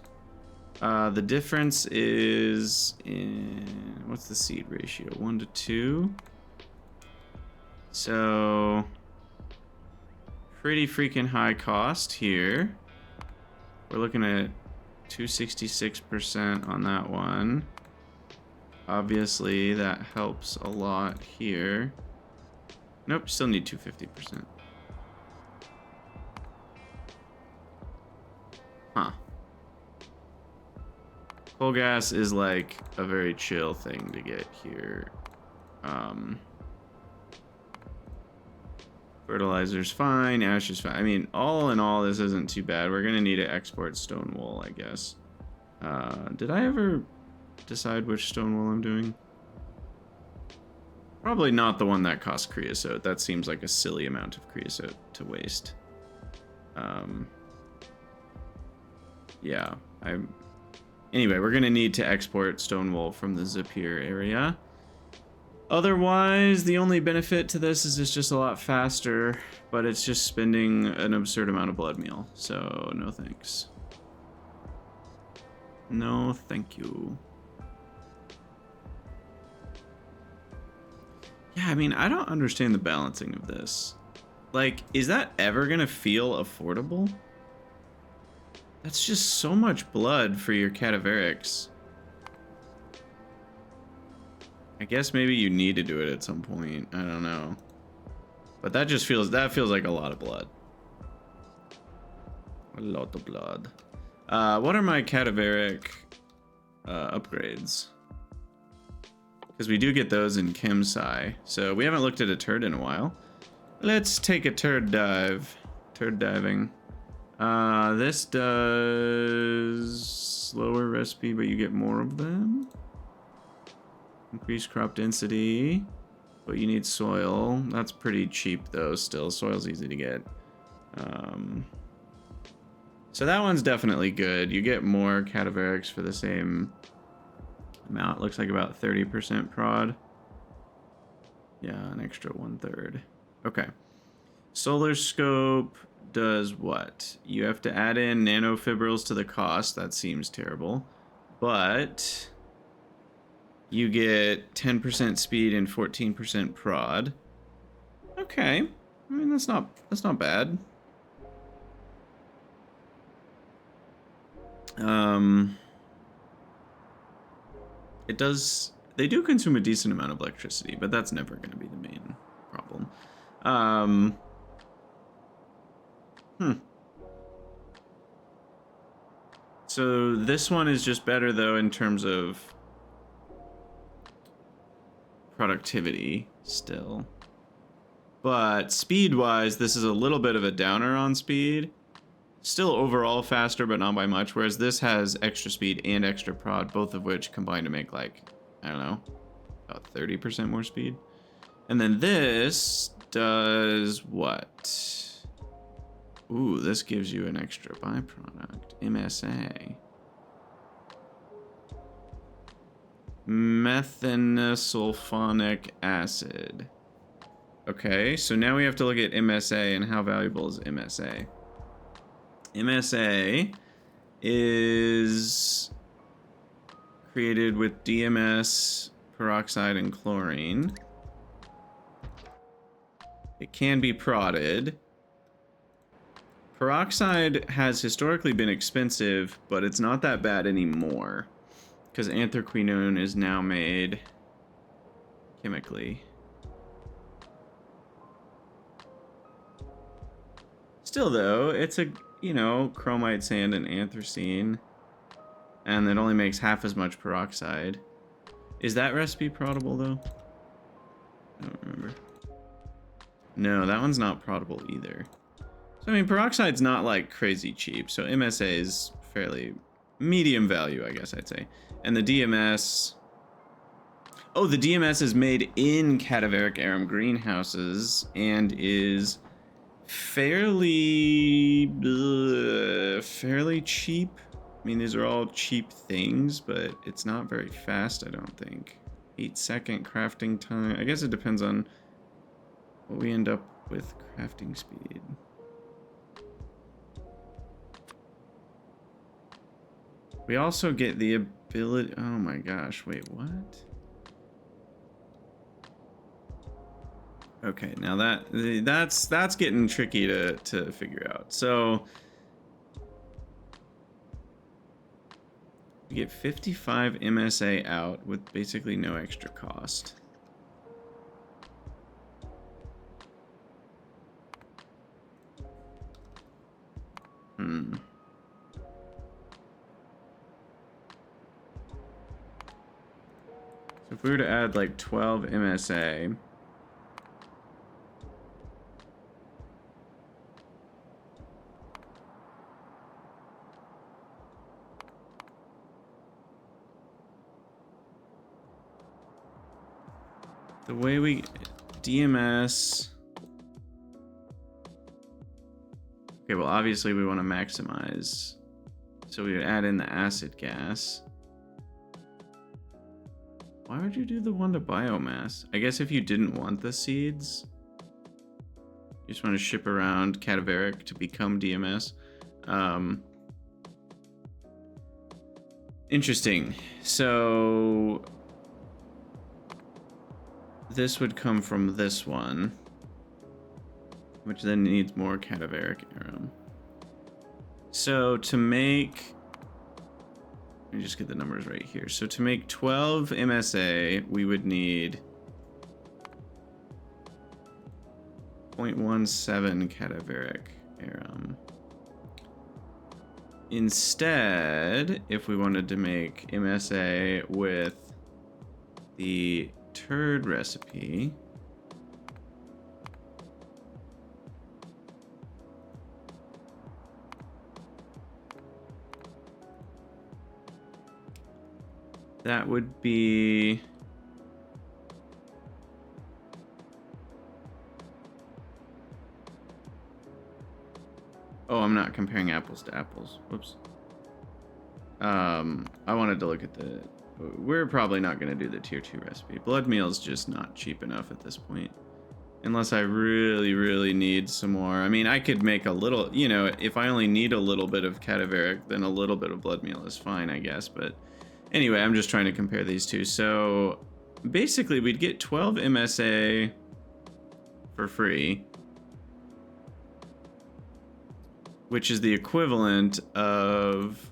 The difference is in, what's the seed ratio? 1 to 2. So pretty freaking high cost here. We're looking at 266% on that one. Obviously that helps a lot here. Nope, still need 250%. Huh. Coal gas is like a very chill thing to get here. Fertilizer's fine, ash is fine. I mean, all in all, this isn't too bad. We're gonna need to export stone wool, I guess. Did I ever decide which stone wool I'm doing? Probably not the one that costs creosote. That seems like a silly amount of creosote to waste. Yeah, Anyway, we're gonna need to export stone wool from the Zapier area. Otherwise, the only benefit to this is it's just a lot faster, but it's just spending an absurd amount of blood meal. So, no thanks. No, thank you. Yeah, I mean, I don't understand the balancing of this. Like, is that ever gonna feel affordable? That's just so much blood for your cadaverics. I guess maybe you need to do it at some point. I don't know. But that just feels like a lot of blood. A lot of blood. What are my cadaveric upgrades? Because we do get those in Chemsci. So we haven't looked at a turd in a while. Let's take a turd dive. Turd diving. This does slower recipe, but you get more of them. Increased crop density, but you need soil. That's pretty cheap though still. Soil's easy to get. So that one's definitely good. You get more cadaverics for the same amount. Looks like about 30% prod. Yeah, an extra 1/3. Okay. Solar scope does what? You have to add in nanofibrils to the cost. That seems terrible. But you get 10% speed and 14% prod. Okay. I mean, that's not bad. They do consume a decent amount of electricity, but that's never going to be the main problem. So this one is just better though in terms of productivity still. But speed-wise, this is a little bit of a downer on speed. Still overall faster, but not by much, whereas this has extra speed and extra prod, both of which combine to make like, I don't know, about 30% more speed. And then this does what? Ooh, this gives you an extra byproduct, MSA. Methanosulfonic acid. Okay, so now we have to look at MSA and how valuable is MSA. MSA is created with DMS, peroxide, and chlorine. It can be prodded. Peroxide has historically been expensive, but it's not that bad anymore because anthraquinone is now made chemically. Still though, it's a, you know, chromite sand and anthracene, and it only makes half as much peroxide. Is that recipe proddable though? I don't remember. No, that one's not proddable either. So I mean, peroxide's not like crazy cheap, so MSA is fairly medium value, I guess I'd say. And the DMS, oh, the DMS is made in cadaveric arum greenhouses and is fairly cheap. I mean, these are all cheap things, but it's not very fast, I don't think. 8-second crafting time. I guess it depends on what we end up with crafting speed. We also get the ability, oh my gosh, wait, what? Okay, now that's getting tricky to figure out. So we get 55 MSA out with basically no extra cost. if we were to add like 12 MSA, the way we DMS. Okay, well, obviously we want to maximize. So we would add in the acid gas. Why would you do the one to biomass? I guess if you didn't want the seeds, you just want to ship around Cadaveric to become DMS. Interesting. So this would come from this one, which then needs more Cadaveric Arum. So to make, let me just get the numbers right here. So to make 12 MSA, we would need 0.17 Cadaveric Arum. Instead, if we wanted to make MSA with the turd recipe, that would be I'm not comparing apples to apples. Whoops. I wanted to look at the, we're probably not going to do the tier 2 recipe. Blood meal is just not cheap enough at this point. Unless I really, really need some more. I mean, I could make a little, you know, if I only need a little bit of cadaveric, then a little bit of blood meal is fine, I guess. But anyway, I'm just trying to compare these two. So basically, we'd get 12 MSA for free, which is the equivalent of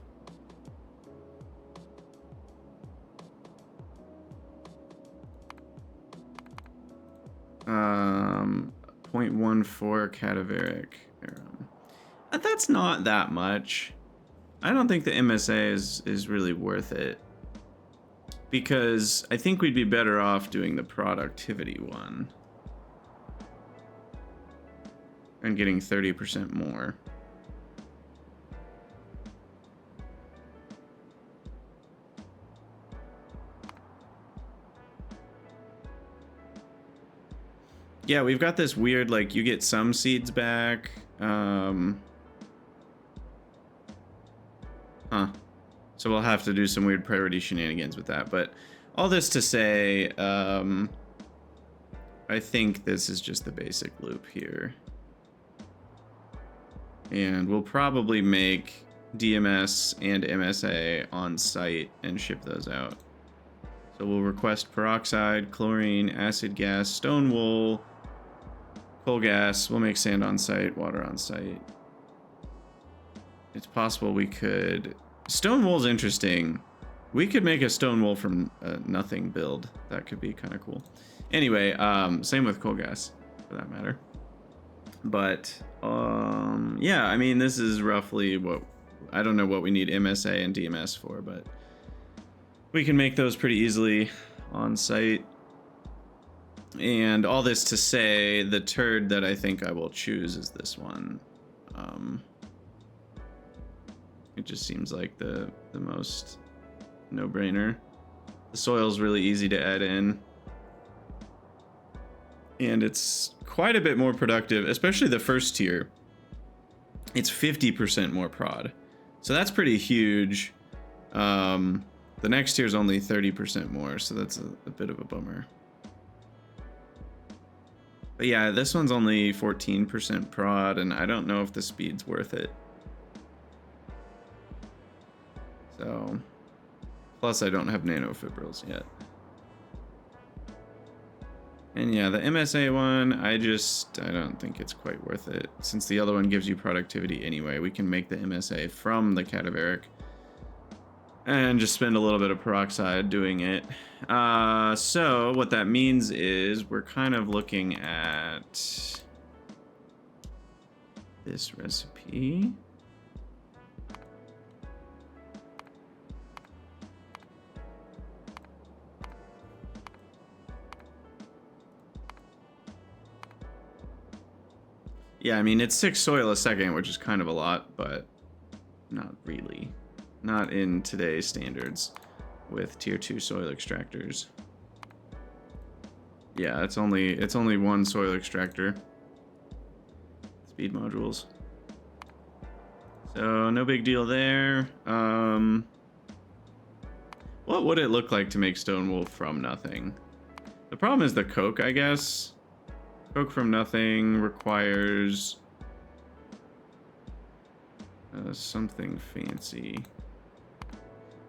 0.14 cadaveric Arum. That's not that much. I don't think the MSA is really worth it, because I think we'd be better off doing the productivity one and getting 30% more. Yeah, we've got this weird, like, you get some seeds back. So we'll have to do some weird priority shenanigans with that. But all this to say, I think this is just the basic loop here. And we'll probably make DMS and MSA on site and ship those out. So we'll request peroxide, chlorine, acid gas, stone wool, coal gas. We'll make sand on site, water on site. It's possible we could... Stone wool's interesting. We could make a stone wool from nothing build. That could be kind of cool. Anyway, same with coal gas, for that matter. But, yeah, I mean, this is roughly what... I don't know what we need MSA and DMS for, but we can make those pretty easily on site. And all this to say, the turd that I think I will choose is this one. It just seems like the most no-brainer. The soil's really easy to add in. And it's quite a bit more productive, especially the first tier. It's 50% more prod. So that's pretty huge. The next tier is only 30% more, so that's a bit of a bummer. But yeah, this one's only 14% prod, and I don't know if the speed's worth it. So, plus I don't have nanofibrils yet. And yeah, the MSA one, I don't think it's quite worth it. Since the other one gives you productivity anyway, we can make the MSA from the cadaveric and just spend a little bit of peroxide doing it. So what that means is we're kind of looking at this recipe. Yeah, I mean, it's 6 soil a second, which is kind of a lot, but not really. Not in today's standards with tier 2 soil extractors. Yeah, it's only 1 soil extractor. Speed modules. So no big deal there. What would it look like to make stone wool from nothing? The problem is the coke, I guess. Coke from nothing requires something fancy.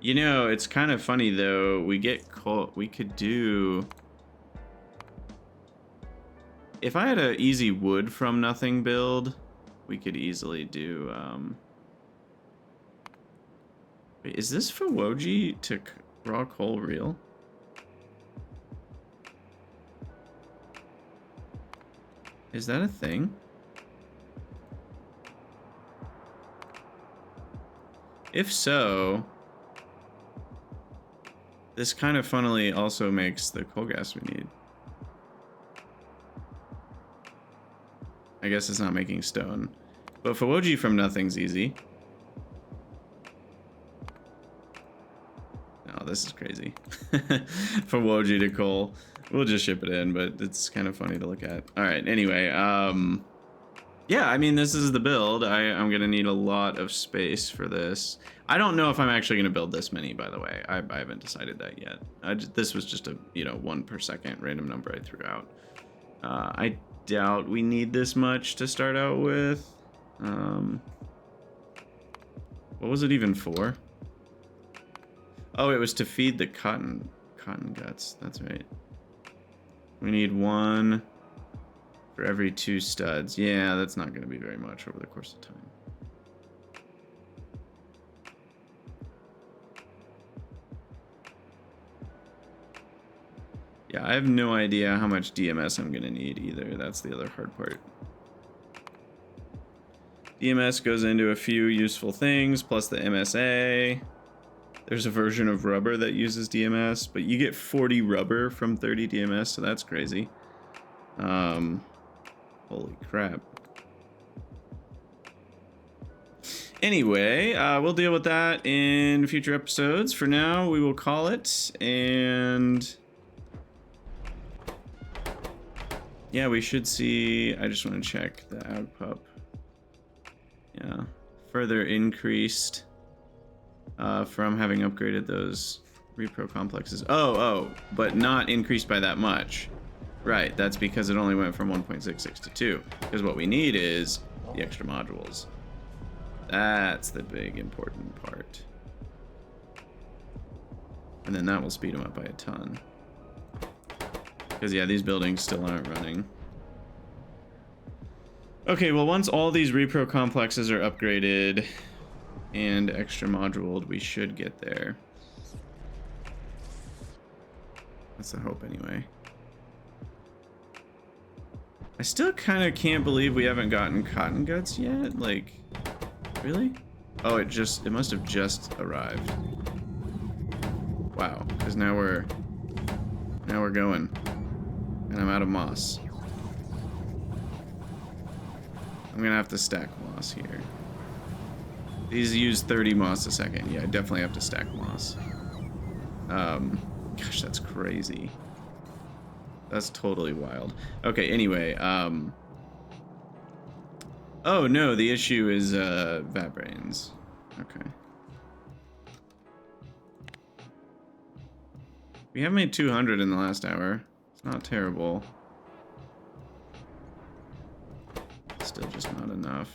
You know, it's kind of funny though. We could do. If I had an easy wood from nothing build, we could easily do. Wait, is this for Woji to raw coal real? Is that a thing? If so, this kind of funnily also makes the coal gas we need. I guess it's not making stone. But Fuwoji from nothing's easy. Oh, this is crazy. Fuwoji to coal. We'll just ship it in, but it's kind of funny to look at. All right, anyway. Yeah, I mean, this is the build. I'm going to need a lot of space for this. I don't know if I'm actually going to build this many, by the way. I haven't decided that yet. This was just a, 1 per second random number I threw out. I doubt we need this much to start out with. What was it even for? Oh, it was to feed the cotton guts. That's right. We need 1 for every 2 studs. Yeah, that's not going to be very much over the course of time. Yeah, I have no idea how much DMS I'm going to need either. That's the other hard part. DMS goes into a few useful things, plus the MSA. There's a version of rubber that uses DMS, but you get 40 rubber from 30 DMS, so that's crazy. Holy crap. Anyway, we'll deal with that in future episodes. For now, we will call it, and yeah, we should see. I just want to check the outpup. Yeah, further increased from having upgraded those repro complexes. Oh, but not increased by that much. Right, that's because it only went from 1.66 to 2. Because what we need is the extra modules. That's the big important part. And then that will speed them up by a ton. Because yeah, these buildings still aren't running. Okay, well once all these repro complexes are upgraded and extra moduled, we should get there. That's the hope anyway. I still kind of can't believe we haven't gotten cotton guts yet. Like, really? Oh, it must have just arrived. Wow, because now we're going. And I'm out of moss. I'm gonna have to stack moss here. These use 30 moss a second. Yeah, I definitely have to stack moss. Gosh, that's crazy. That's totally wild. Okay, anyway, oh no, the issue is vat brains. Okay. We have made 200 in the last hour. It's not terrible. Still just not enough.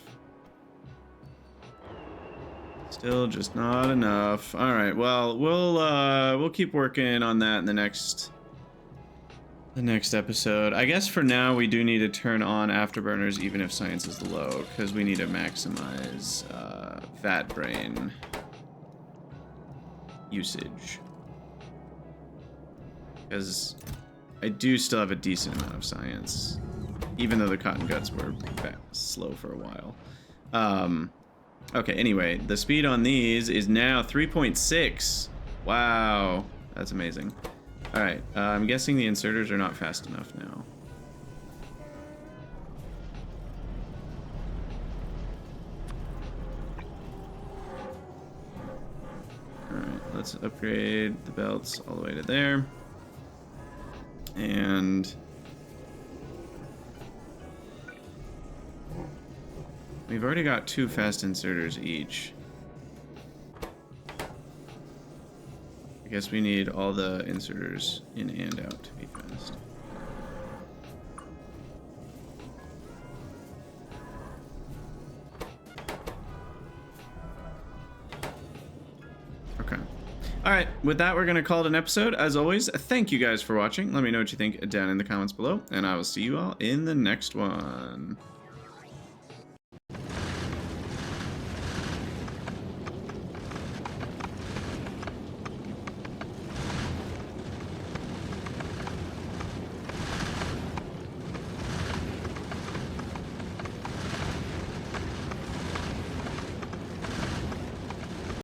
Still just not enough. All right, well, we'll keep working on that in the next episode. I guess for now we do need to turn on afterburners even if science is low, because we need to maximize vat brain usage. Because I do still have a decent amount of science, even though the cotton guts were slow for a while. Okay, anyway, the speed on these is now 3.6. Wow, that's amazing. All right, I'm guessing the inserters are not fast enough now. let's upgrade the belts all the way to there. And we've already got 2 fast inserters each. I guess we need all the inserters in and out to be fast. Okay. All right, with that, we're going to call it an episode. As always, thank you guys for watching. Let me know what you think down in the comments below, and I will see you all in the next one.